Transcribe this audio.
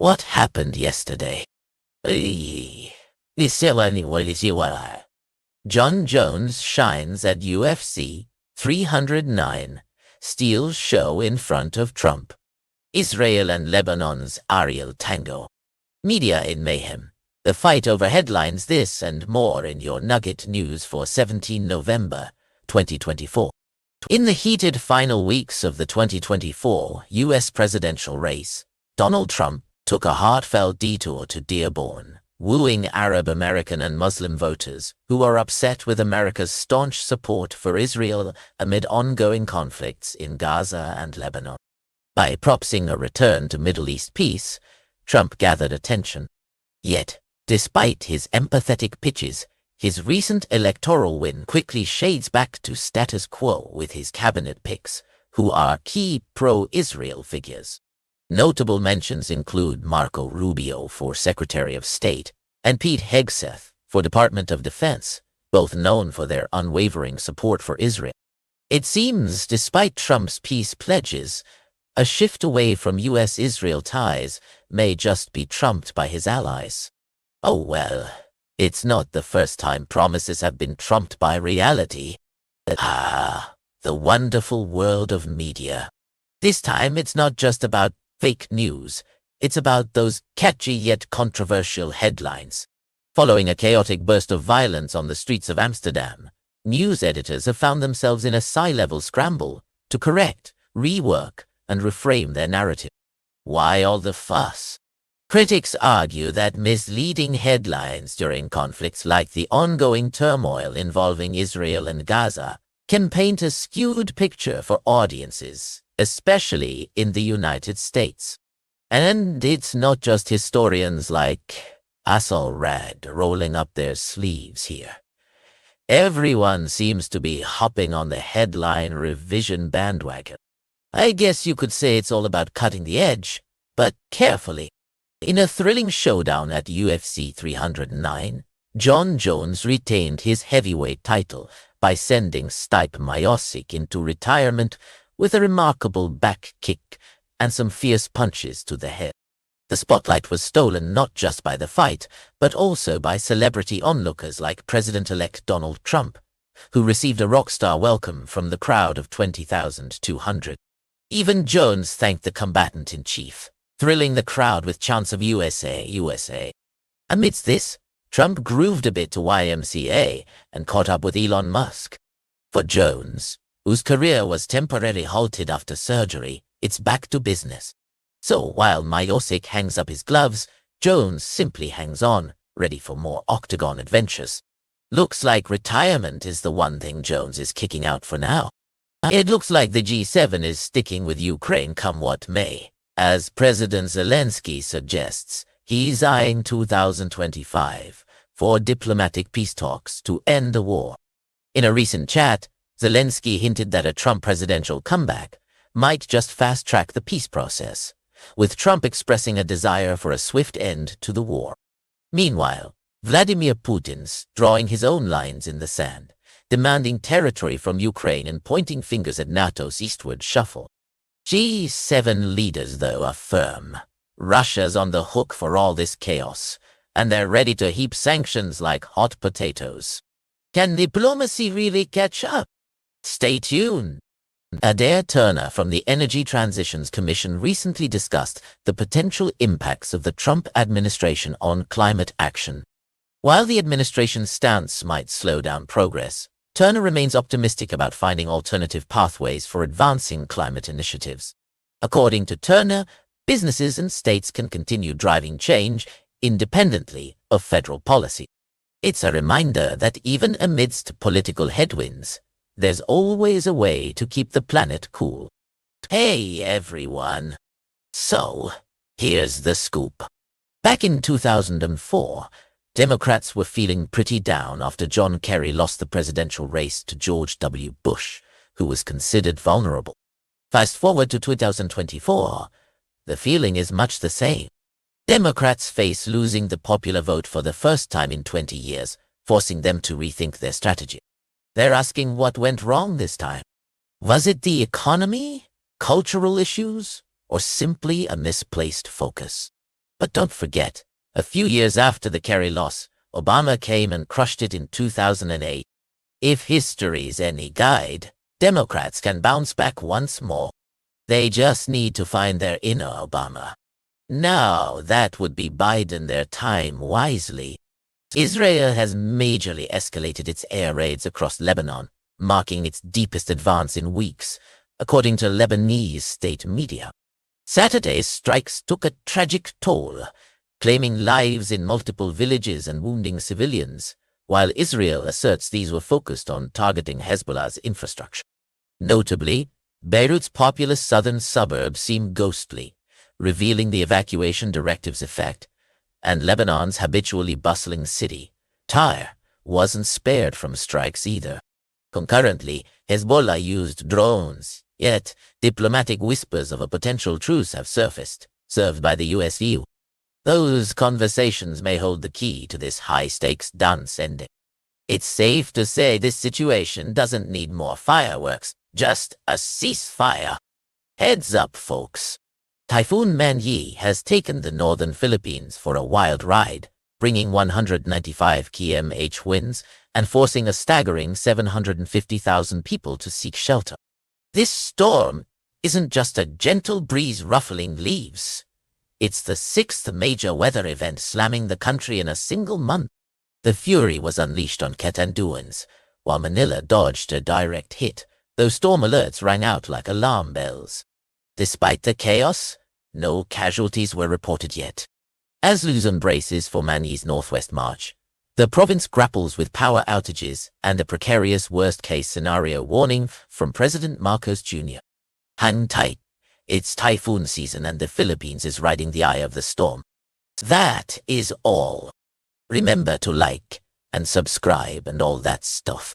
What happened yesterday? John Jones shines at UFC 309, steals show in front of Trump. Israel and Lebanon's Ariel Tango. Media in Mayhem. The fight over headlines, this and more in your Nugget news for 17 November 2024. In the heated final weeks of the 2024 U.S. presidential race, Donald Trump took a heartfelt detour to Dearborn, wooing Arab American and Muslim voters who are upset with America's staunch support for Israel amid ongoing conflicts in Gaza and Lebanon. By promising a return to Middle East peace, Trump gathered attention. Yet, despite his empathetic pitches, his recent electoral win quickly shades back to status quo with his cabinet picks, who are key pro-Israel figures. Notable mentions include Marco Rubio for Secretary of State and Pete Hegseth for Department of Defense, both known for their unwavering support for Israel. It seems, despite Trump's peace pledges, a shift away from U.S.-Israel ties may just be trumped by his allies. Oh well, it's not the first time promises have been trumped by reality. The wonderful world of media. This time it's not just about fake news, it's about those catchy yet controversial headlines. Following a chaotic burst of violence on the streets of Amsterdam, news editors have found themselves in a high-level scramble to correct, rework, and reframe their narrative. Why all the fuss? Critics argue that misleading headlines during conflicts like the ongoing turmoil involving Israel and Gaza can paint a skewed picture for audiences, especially in the United States. And it's not just historians like Asselrad rolling up their sleeves here. Everyone seems to be hopping on the headline revision bandwagon. I guess you could say it's all about cutting the edge, but carefully. In a thrilling showdown at UFC 309, John Jones retained his heavyweight title by sending Stipe Miocic into retirement with a remarkable back kick and some fierce punches to the head. The spotlight was stolen not just by the fight, but also by celebrity onlookers like President-elect Donald Trump, who received a rockstar welcome from the crowd of 20,200. Even Jones thanked the combatant-in-chief, thrilling the crowd with chants of USA, USA. Amidst this, Trump grooved a bit to YMCA and caught up with Elon Musk. For Jones, whose career was temporarily halted after surgery, it's back to business. So while Miocic hangs up his gloves, Jones simply hangs on, ready for more octagon adventures. Looks like retirement is the one thing Jones is kicking out for now. It looks like the G7 is sticking with Ukraine come what may. As President Zelenskyy suggests, he's eyeing 2025 for diplomatic peace talks to end the war. In a recent chat, Zelenskyy hinted that a Trump presidential comeback might just fast-track the peace process, with Trump expressing a desire for a swift end to the war. Meanwhile, Vladimir Putin's drawing his own lines in the sand, demanding territory from Ukraine and pointing fingers at NATO's eastward shuffle. G7 leaders, though, are firm. Russia's on the hook for all this chaos, and they're ready to heap sanctions like hot potatoes. Can diplomacy really catch up? Stay tuned. Adair Turner from the Energy Transitions Commission recently discussed the potential impacts of the Trump administration on climate action. While the administration's stance might slow down progress, Turner remains optimistic about finding alternative pathways for advancing climate initiatives. According to Turner, businesses and states can continue driving change independently of federal policy. It's a reminder that even amidst political headwinds, there's always a way to keep the planet cool. Hey everyone. So, here's the scoop. Back in 2004, Democrats were feeling pretty down after John Kerry lost the presidential race to George W. Bush, who was considered vulnerable. Fast forward to 2024, the feeling is much the same. Democrats face losing the popular vote for the first time in 20 years, forcing them to rethink their strategy. They're asking what went wrong this time. Was it the economy, cultural issues, or simply a misplaced focus? But don't forget, a few years after the Kerry loss, Obama came and crushed it in 2008. If history's any guide, Democrats can bounce back once more. They just need to find their inner Obama. Now, that would be biding their time wisely. Israel has majorly escalated its air raids across Lebanon, marking its deepest advance in weeks, according to Lebanese state media. Saturday's strikes took a tragic toll, claiming lives in multiple villages and wounding civilians, while Israel asserts these were focused on targeting Hezbollah's infrastructure. Notably, Beirut's populous southern suburbs seem ghostly, revealing the evacuation directive's effect, and Lebanon's habitually bustling city, Tyre, wasn't spared from strikes either. Concurrently, Hezbollah used drones, yet diplomatic whispers of a potential truce have surfaced, served by the US-EU. Those conversations may hold the key to this high-stakes dance ending. It's safe to say this situation doesn't need more fireworks, just a ceasefire. Heads up, folks. Typhoon Man-yi has taken the northern Philippines for a wild ride, bringing 195 km/h winds and forcing a staggering 750,000 people to seek shelter. This storm isn't just a gentle breeze ruffling leaves. It's the sixth major weather event slamming the country in a single month. The fury was unleashed on Catanduanes, while Manila dodged a direct hit, though storm alerts rang out like alarm bells. Despite the chaos, no casualties were reported yet. As Luzon braces for Manil's northwest march, the province grapples with power outages and a precarious worst-case scenario warning from President Marcos Jr. Hang tight. It's typhoon season and the Philippines is riding the eye of the storm. That is all. Remember to like and subscribe and all that stuff.